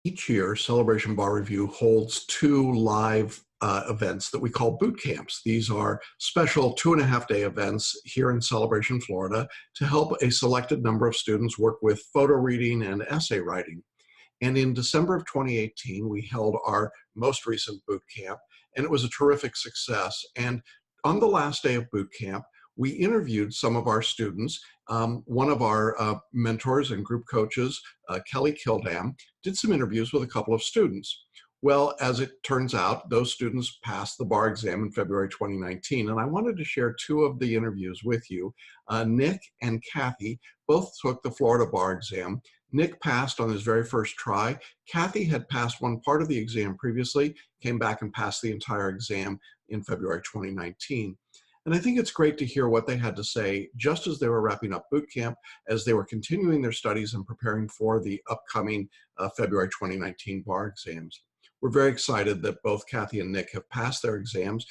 Each year, Celebration Bar Review holds two live events that we call boot camps. These are special 2.5-day events here in Celebration, Florida, to help a selected number of students work with photo reading and essay writing. And in December of 2018, we held our most recent boot camp, and it was a terrific success. And on the last day of boot camp, we interviewed some of our students. One of our mentors and group coaches, Kelly Kildam, did some interviews with a couple of students. Well, as it turns out, those students passed the bar exam in February 2019, and I wanted to share two of the interviews with you. Nick and Cathy both took the Florida bar exam. Nick passed on his very first try. Cathy had passed one part of the exam previously, came back and passed the entire exam in February 2019. And I think it's great to hear what they had to say just as they were wrapping up boot camp, as they were continuing their studies and preparing for the upcoming February 2019 bar exams. We're very excited that both Cathy and Nick have passed their exams.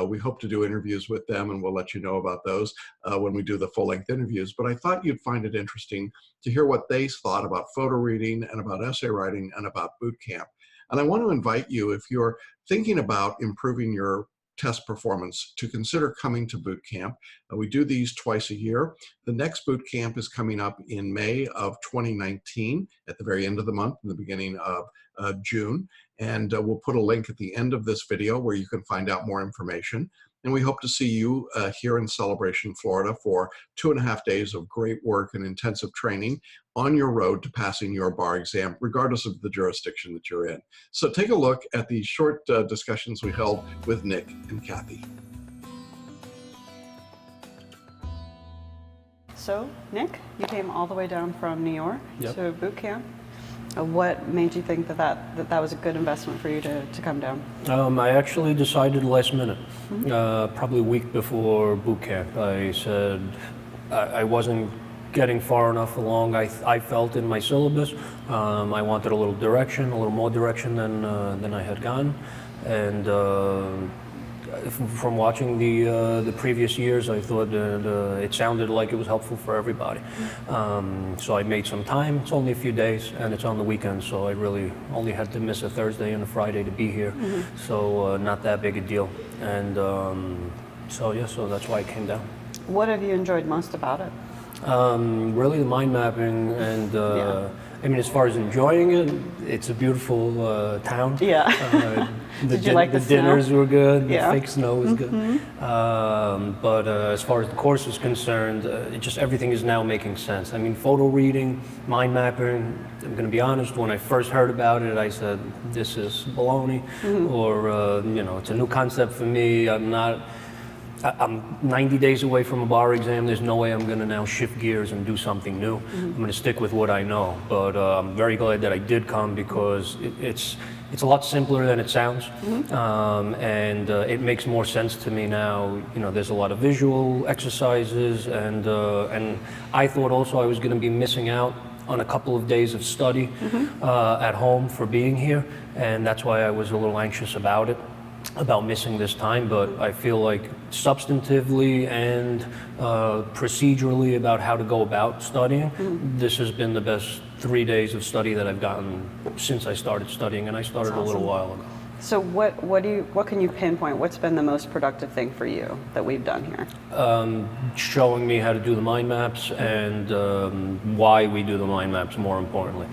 We hope to do interviews with them, and we'll let you know about those when we do the full-length interviews. But I thought you'd find it interesting to hear what they thought about photo reading and about essay writing and about boot camp. And I want to invite you, if you're thinking about improving your test performance, to consider coming to boot camp. We do these twice a year. The next boot camp is coming up in May of 2019 at the very end of the month, in the beginning of June. And we'll put a link at the end of this video where you can find out more information. And we hope to see you here in Celebration, Florida for 2.5 days of great work and intensive training on your road to passing your bar exam, regardless of the jurisdiction that you're in. So take a look at the short discussions we held with Nick and Cathy. So, Nick, you came all the way down from New York Yep. to boot camp. What made you think that was a good investment for you to come down? I actually decided last minute, probably a week before boot camp. I said I wasn't getting far enough along, I felt, in my syllabus. I wanted a little direction, a little more direction than I had gotten. And from watching the previous years, I thought that it sounded like it was helpful for everybody. So I made some time. It's only a few days, and it's on the weekend, so I really only had to miss a Thursday and a Friday to be here. So not that big a deal. And so that's why I came down. What have you enjoyed most about it? Really the mind mapping, and I mean, as far as enjoying it, it's a beautiful town. Yeah. Did you like the dinners snow? were good, the Yeah. fake snow was good. But as far as the course is concerned, everything is now making sense. I mean, photo reading, mind mapping, I'm going to be honest, when I first heard about it, I said, this is baloney, or, it's a new concept for me. I'm 90 days away from a bar exam. There's no way I'm going to now shift gears and do something new. I'm going to stick with what I know. But I'm very glad that I did come, because it's a lot simpler than it sounds, and it makes more sense to me now. There's a lot of visual exercises, and I thought also I was going to be missing out on a couple of days of study at home for being here, and that's why I was a little anxious about missing this time. But I feel like substantively and procedurally about how to go about studying, this has been the best 3 days of study that I've gotten since I started studying, and I started a little while ago. So what can you pinpoint? What's been the most productive thing for you that we've done here? Showing me how to do the mind maps, and why we do the mind maps, more importantly.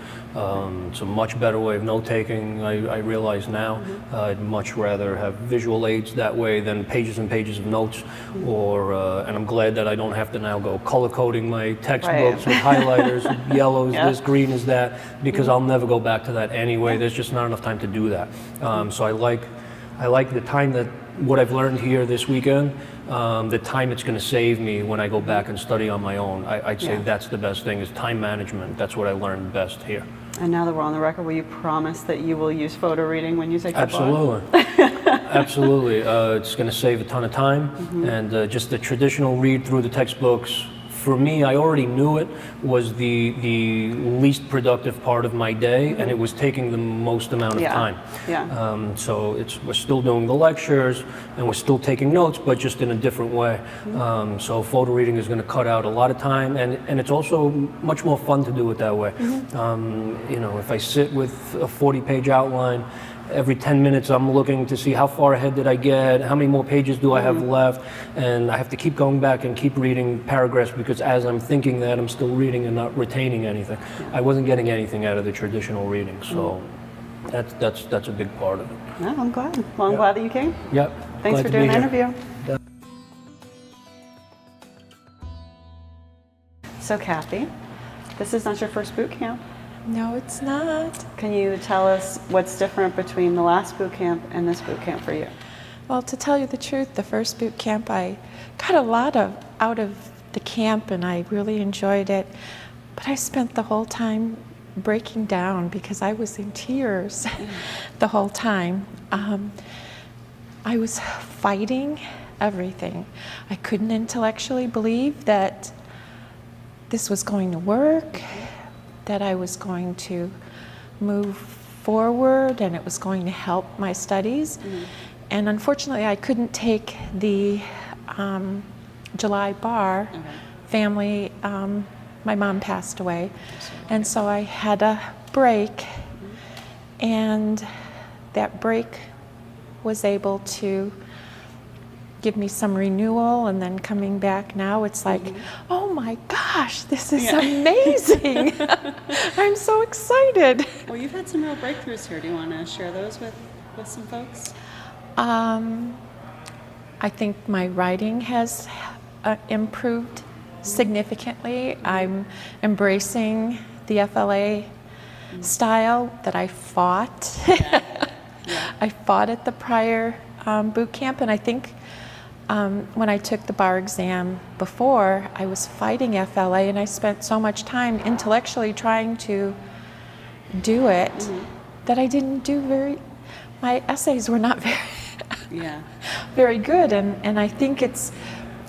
It's a much better way of note-taking, I realize now. I'd much rather have visual aids that way than pages and pages of notes, and I'm glad that I don't have to now go color-coding my textbooks with highlighters, yellows, this, green is that, because I'll never go back to that anyway. There's just not enough time to do that. So I like the time that what I've learned here this weekend, the time it's going to save me when I go back and study on my own. I'd say that's the best thing, is time management. That's what I learned best here. And now that we're on the record, will you promise that you will use photo reading when you take the bar? Absolutely. Absolutely. It's going to save a ton of time, and just the traditional read through the textbooks for me, I already knew it was the least productive part of my day, and it was taking the most amount of time. Yeah. So we're still doing the lectures, and we're still taking notes, but just in a different way. So photo reading is going to cut out a lot of time, and it's also much more fun to do it that way. You know, if I sit with a 40-page outline, every 10 minutes I'm looking to see how far ahead did I get, how many more pages do I have left, and I have to keep going back and keep reading paragraphs, because as I'm thinking that, I'm still reading and not retaining anything. I wasn't getting anything out of the traditional reading, so that's a big part of it. No, I'm glad. Well, I'm glad that you came. Yep. Thanks Glad for to be doing the here. interview. So Cathy, this is not your first boot camp. No, it's not. Can you tell us what's different between the last boot camp and this boot camp for you? Well, to tell you the truth, the first boot camp, I got a lot out of the camp and I really enjoyed it. But I spent the whole time breaking down because I was in tears the whole time. I was fighting everything. I couldn't intellectually believe that this was going to work, that I was going to move forward and it was going to help my studies. And unfortunately, I couldn't take the July bar. Family, my mom passed away, and so I had a break, and that break was able to give me some renewal, and then coming back now, it's like, oh my gosh, this is amazing. I'm so excited. Well, you've had some real breakthroughs here. Do you want to share those with some folks? I think my writing has improved significantly. I'm embracing the FLA style that I fought. I fought at the prior boot camp, and I think when I took the bar exam before, I was fighting FLA, and I spent so much time intellectually trying to do it that I didn't do my essays were not very good, and I think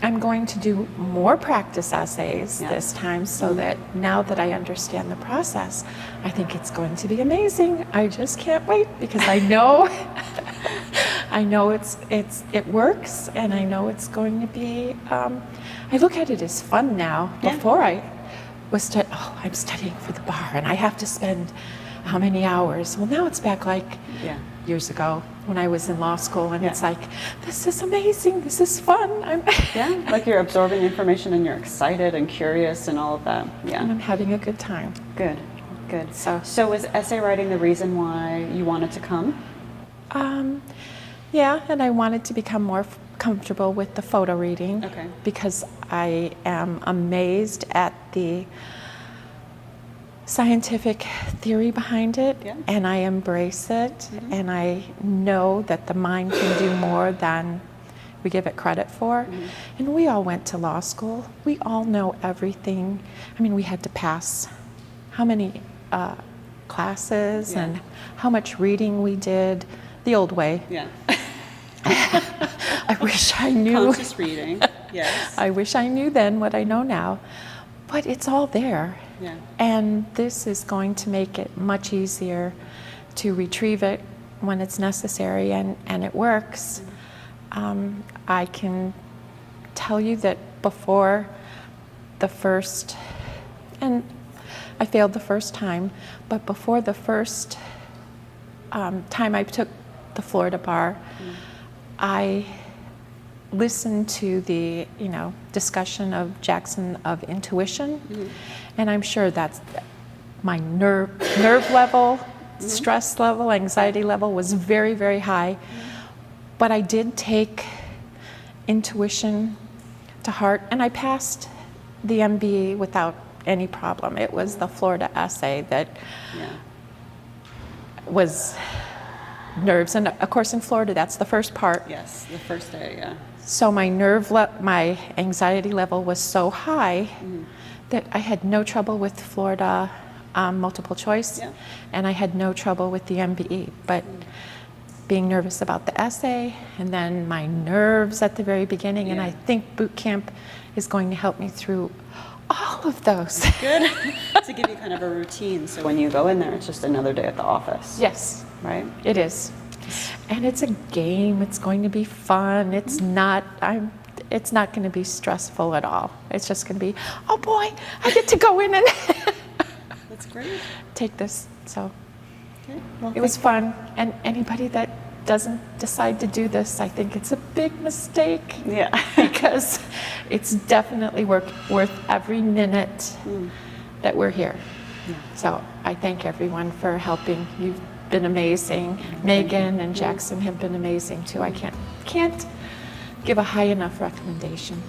I'm going to do more practice essays this time, so that now that I understand the process, I think it's going to be amazing. I just can't wait, because I know I know it works, and I know it's going to be, I look at it as fun now. Before I was I'm studying for the bar and I have to spend how many hours. Well, now it's back like years ago when I was in law school, and it's like, this is amazing, this is fun. Like you're absorbing information and you're excited and curious and all of that. And I'm having a good time. Good. So was essay writing the reason why you wanted to come? Yeah, and I wanted to become more comfortable with the photo reading, because I am amazed at the scientific theory behind it, and I embrace it, and I know that the mind can do more than we give it credit for. And we all went to law school. We all know everything. I mean, we had to pass how many classes and how much reading we did the old way. I wish I knew. Conscious reading, yes. I wish I knew then what I know now. But it's all there. And this is going to make it much easier to retrieve it when it's necessary, and it works. I can tell you that before the first, and I failed the first time, but before the first time I took the Florida bar, I listened to the discussion of Jackson of intuition, and I'm sure that's my nerve level, stress level, anxiety level was very, very high. But I did take intuition to heart, and I passed the MBE without any problem. It was the Florida essay that was nerves, and of course in Florida that's the first part. Yes, the first day, So my my anxiety level was so high that I had no trouble with Florida multiple choice, and I had no trouble with the MBE. But being nervous about the essay, and then my nerves at the very beginning, and I think boot camp is going to help me through all of those. Good. To give you kind of a routine, so when you go in there, it's just another day at the office. Yes, Right? it is. And it's a game. It's going to be fun. It's not going to be stressful at all. It's just going to be, oh boy, I get to go in and That's great. take this. So Okay. Well, it was fun. And anybody that doesn't decide to do this, I think it's a big mistake. Yeah. Because it's definitely worth every minute that we're here. So I thank everyone for helping. You've been amazing. Megan and Jackson have been amazing too. I can't give a high enough recommendation.